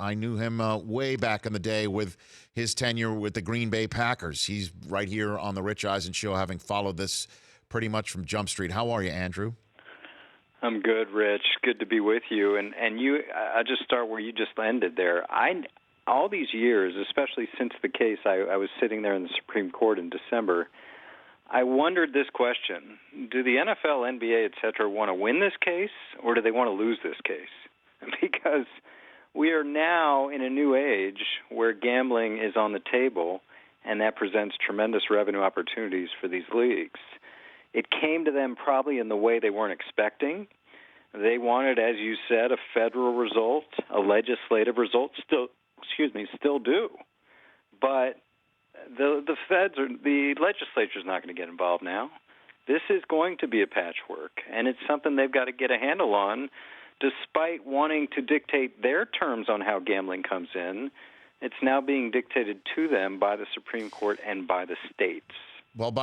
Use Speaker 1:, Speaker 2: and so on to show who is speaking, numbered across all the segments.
Speaker 1: I knew him way back in the day with his tenure with the Green Bay Packers. He's right here on the Rich Eisen Show, having followed this pretty much from Jump Street. How are you, Andrew?
Speaker 2: I'm good, Rich. Good to be with you. And I just start where you just ended there. All these years, especially since the case, I was sitting there in the Supreme Court in December, I wondered this question: do the NFL, NBA, et cetera, want to win this case, or do they want to lose this case? Because we are now in a new age where gambling is on the table, and that presents tremendous revenue opportunities for these leagues. It came to them probably in the way they weren't expecting. They wanted, as you said, a federal result, a legislative result. Still do. But the feds or the legislature's not going to get involved now. This is going to be a patchwork, and it's something they've got to get a handle on. Despite wanting to dictate their terms on how gambling comes in, it's now being dictated to them by the Supreme Court and by the states.
Speaker 1: Well,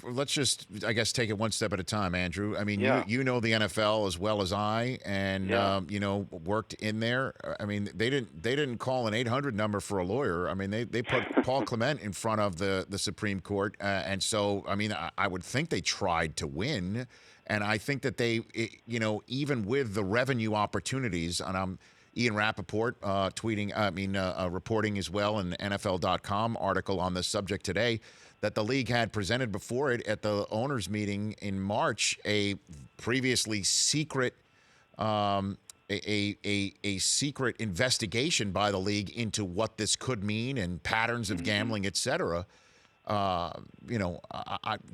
Speaker 1: let's just, I guess, take it one step at a time, Andrew. I mean,
Speaker 2: Yeah.
Speaker 1: you know the NFL as well as I, and worked in there. I mean, they didn't call an 800 number for a lawyer. I mean, they put Paul Clement in front of the Supreme Court, and so I mean, I would think they tried to win, and I think that even with the revenue opportunities, and I'm Ian Rappaport reporting as well in the NFL.com article on this subject today, that the league had presented before it at the owners' meeting in March a previously secret a secret investigation by the league into what this could mean and patterns of gambling, et cetera. Do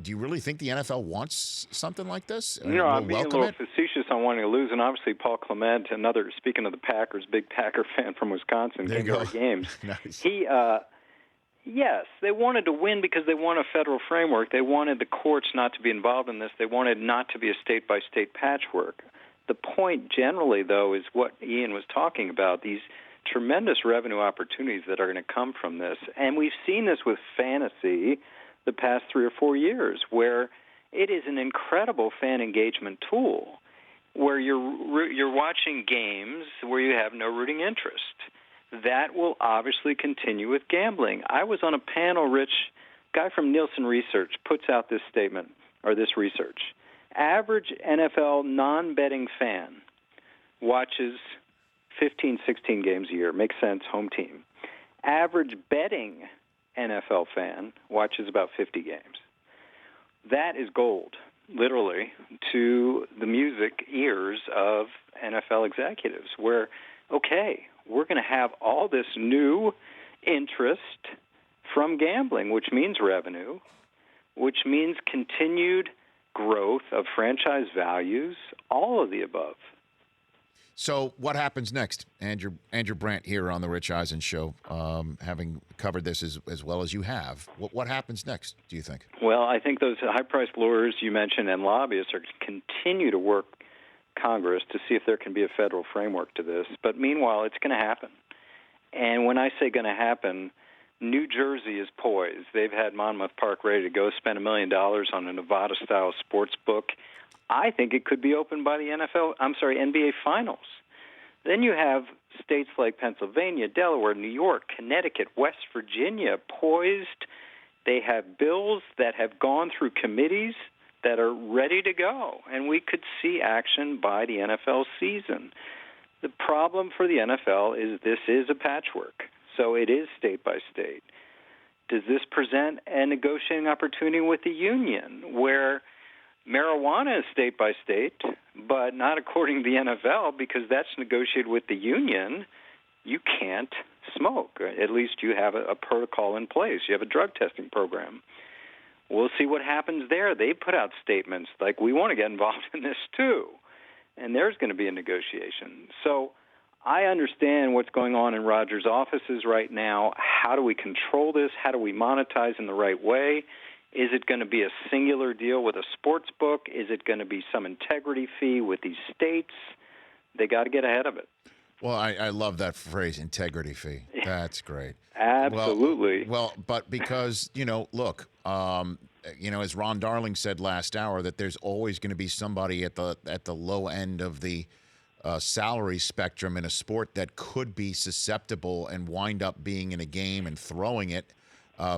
Speaker 1: you really think the NFL wants something like this?
Speaker 2: I'm being a little facetious on wanting to lose, and obviously Paul Clement, speaking of the Packers, big Packer fan from Wisconsin, came to our games.
Speaker 1: Nice.
Speaker 2: Yes, they wanted to win because they want a federal framework. They wanted the courts not to be involved in this. They wanted not to be a state-by-state patchwork. The point generally, though, is what Ian was talking about, these tremendous revenue opportunities that are going to come from this. And we've seen this with fantasy the past 3 or 4 years, where it is an incredible fan engagement tool, where you're watching games where you have no rooting interest. That will obviously continue with gambling. I was on a panel, Rich, guy from Nielsen Research puts out this statement, or this research. Average NFL non-betting fan watches 15, 16 games a year. Makes sense, home team. Average betting NFL fan watches about 50 games. That is gold, literally, to the music ears of NFL executives, where, okay, we're going to have all this new interest from gambling, which means revenue, which means continued growth of franchise values, all of the above.
Speaker 1: So what happens next? Andrew Brandt here on the Rich Eisen Show, having covered this as well as you have. What happens next, do you think?
Speaker 2: Well, I think those high-priced lawyers you mentioned and lobbyists are going to continue to work Congress to see if there can be a federal framework to this. But meanwhile, it's going to happen. And when I say going to happen, New Jersey is poised. They've had Monmouth Park ready to go, spend $1 million on a Nevada-style sports book. I think it could be opened by the NBA Finals. Then you have states like Pennsylvania, Delaware, New York, Connecticut, West Virginia poised. They have bills that have gone through committees that are ready to go, and we could see action by the NFL season. The problem for the NFL is this is a patchwork, so it is state by state. Does this present a negotiating opportunity with the union where marijuana is state by state, but not according to the NFL, because that's negotiated with the union? You can't smoke. At least you have a protocol in place. You have a drug testing program. We'll see what happens there. They put out statements like, we want to get involved in this too. And there's going to be a negotiation. So I understand what's going on in Rogers' offices right now. How do we control this? How do we monetize in the right way? Is it going to be a singular deal with a sports book? Is it going to be some integrity fee with these states? They got to get ahead of it.
Speaker 1: Well, I love that phrase, integrity fee. That's great.
Speaker 2: Absolutely.
Speaker 1: Well, but because, look, as Ron Darling said last hour, that there's always going to be somebody at the low end of the salary spectrum in a sport that could be susceptible and wind up being in a game and throwing it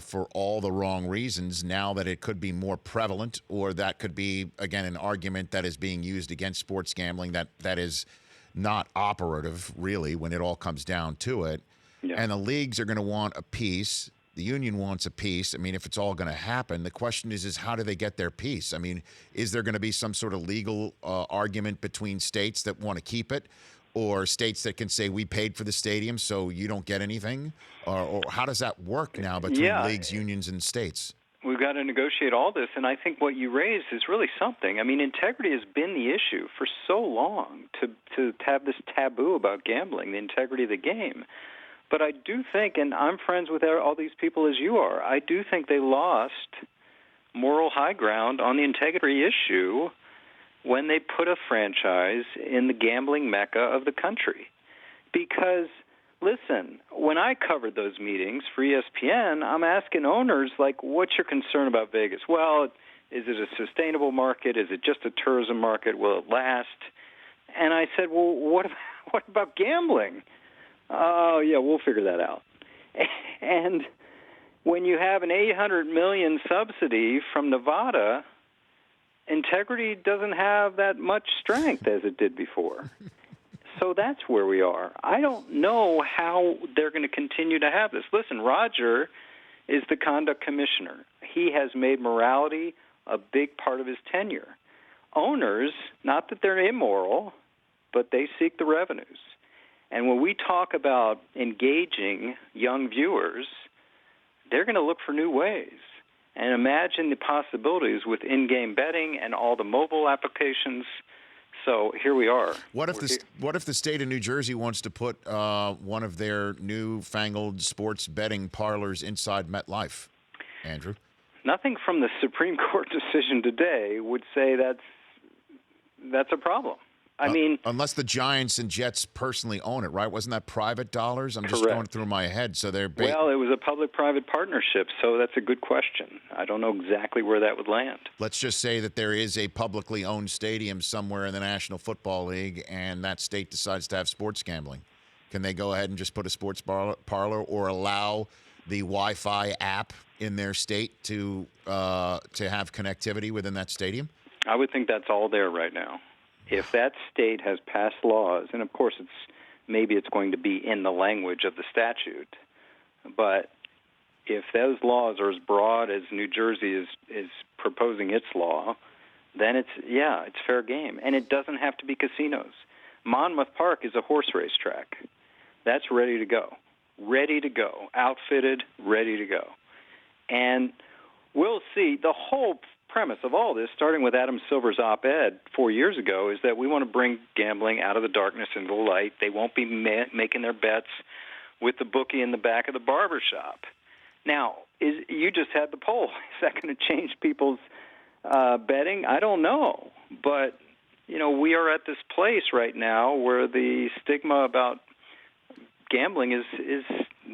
Speaker 1: for all the wrong reasons, now that it could be more prevalent, or that could be, again, an argument that is being used against sports gambling that is not operative, really, when it all comes down to it.
Speaker 2: Yeah.
Speaker 1: And the leagues are going to want a piece. The union wants a piece. I mean, if it's all going to happen, the question is how do they get their piece? I mean, is there going to be some sort of legal argument between states that want to keep it, or states that can say we paid for the stadium so you don't get anything? Or how does that work now between leagues, unions, and states?
Speaker 2: We've got to negotiate all this, and I think what you raised is really something. I mean, integrity has been the issue for so long, to have this taboo about gambling, the integrity of the game. But I do think, and I'm friends with all these people as you are, I do think they lost moral high ground on the integrity issue when they put a franchise in the gambling mecca of the country. Because, listen, when I covered those meetings for ESPN, I'm asking owners, like, what's your concern about Vegas? Well, is it a sustainable market? Is it just a tourism market? Will it last? And I said, well, what about gambling? Oh, yeah, we'll figure that out. And when you have an $800 million subsidy from Nevada, integrity doesn't have that much strength as it did before. So that's where we are. I don't know how they're going to continue to have this. Listen, Roger is the conduct commissioner. He has made morality a big part of his tenure. Owners, not that they're immoral, but they seek the revenues. And when we talk about engaging young viewers, they're going to look for new ways. And imagine the possibilities with in-game betting and all the mobile applications. So here we are.
Speaker 1: What if the state of New Jersey wants to put one of their newfangled sports betting parlors inside MetLife, Andrew?
Speaker 2: Nothing from the Supreme Court decision today would say that's a problem. I mean,
Speaker 1: unless the Giants and Jets personally own it, right? Wasn't that private dollars? I'm
Speaker 2: correct.
Speaker 1: Just going through my head. So they're
Speaker 2: well, it was a public-private partnership, so that's a good question. I don't know exactly where that would land.
Speaker 1: Let's just say that there is a publicly owned stadium somewhere in the National Football League, and that state decides to have sports gambling. Can they go ahead and just put a sports parlor, or allow the Wi-Fi app in their state to have connectivity within that stadium?
Speaker 2: I would think that's all there right now. If that state has passed laws, and of course maybe it's going to be in the language of the statute, but if those laws are as broad as New Jersey is proposing its law, then it's fair game. And it doesn't have to be casinos. Monmouth Park is a horse race track. That's ready to go. Ready to go. Outfitted, ready to go. And we'll see. The whole premise of all this, starting with Adam Silver's op-ed 4 years ago, is that we want to bring gambling out of the darkness into the light. They won't be making their bets with the bookie in the back of the barber shop. Now, you just had the poll. Is that going to change people's betting? I don't know. But, we are at this place right now where the stigma about gambling is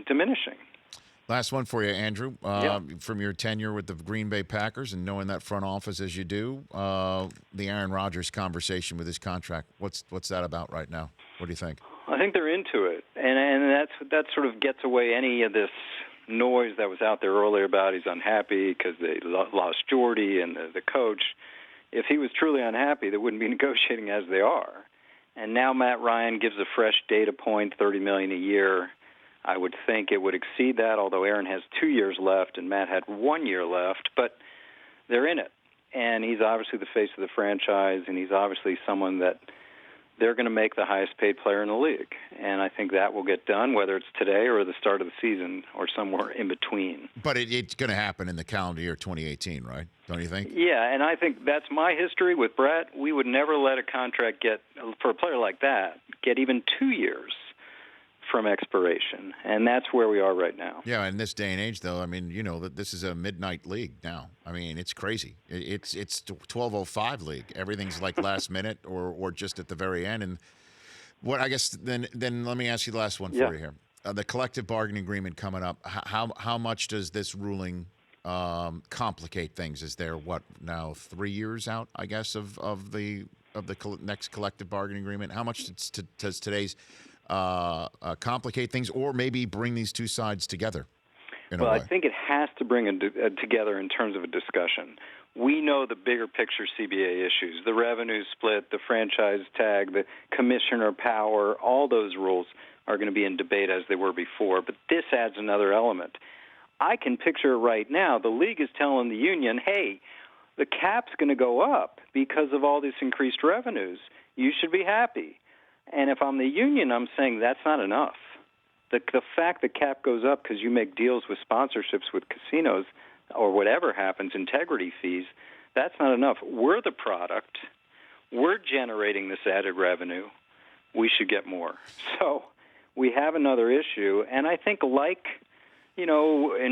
Speaker 2: diminishing.
Speaker 1: Last one for you, Andrew. From your tenure with the Green Bay Packers and knowing that front office as you do, the Aaron Rodgers conversation with his contract, what's that about right now? What do you think?
Speaker 2: I think they're into it, and that sort of gets away any of this noise that was out there earlier about he's unhappy because they lost Jordy and the coach. If he was truly unhappy, they wouldn't be negotiating as they are. And now Matt Ryan gives a fresh data point, $30 million a year. I would think it would exceed that, although Aaron has 2 years left and Matt had 1 year left. But they're in it. And he's obviously the face of the franchise, and he's obviously someone that they're going to make the highest-paid player in the league. And I think that will get done, whether it's today or the start of the season or somewhere in between.
Speaker 1: But it's going to happen in the calendar year 2018, right? Don't you think?
Speaker 2: Yeah, and I think that's my history with Brett. We would never let a contract for a player like that, get even 2 years from expiration, and that's where we are right now.
Speaker 1: Yeah, in this day and age, though, I mean, that this is a midnight league now. I mean, it's crazy. It's 12:05 league. Everything's like last minute or just at the very end. And what I guess then let me ask you the last one for you here. The collective bargaining agreement coming up. How much does this ruling complicate things? Is there now 3 years out, I guess, of the of the next collective bargaining agreement? How much does today's complicate things, or maybe bring these two sides together in a way?
Speaker 2: Well, I think it has to bring together in terms of a discussion. We know the bigger picture CBA issues, the revenue split, the franchise tag, the commissioner power, all those rules are going to be in debate as they were before. But this adds another element. I can picture right now the league is telling the union, hey, the cap's going to go up because of all these increased revenues. You should be happy. And if I'm the union, I'm saying that's not enough. The fact the cap goes up because you make deals with sponsorships with casinos or whatever happens, integrity fees, that's not enough. We're the product. We're generating this added revenue. We should get more. So we have another issue. And I think in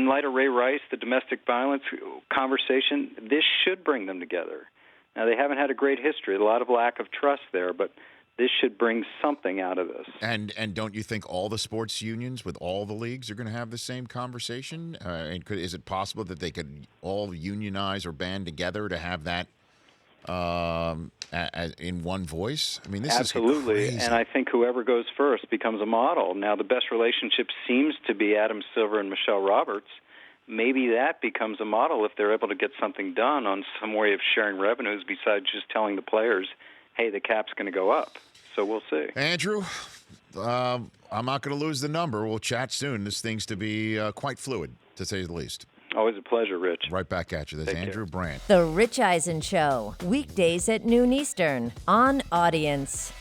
Speaker 2: light of Ray Rice, the domestic violence conversation, this should bring them together. Now, they haven't had a great history, a lot of lack of trust there, but this should bring something out of this.
Speaker 1: And don't you think all the sports unions with all the leagues are going to have the same conversation? And is it possible that they could all unionize or band together to have that in one voice? I mean, this
Speaker 2: Absolutely.
Speaker 1: is crazy.
Speaker 2: And I think whoever goes first becomes a model. Now, the best relationship seems to be Adam Silver and Michelle Roberts. Maybe that becomes a model if they're able to get something done on some way of sharing revenues besides just telling the players, hey, the cap's going to go up. So we'll see.
Speaker 1: Andrew, I'm not going to lose the number. We'll chat soon. This thing's to be quite fluid, to say the least.
Speaker 2: Always a pleasure, Rich.
Speaker 1: Right back at you. There's Andrew Brandt.
Speaker 3: The Rich Eisen Show, weekdays at noon Eastern on Audience.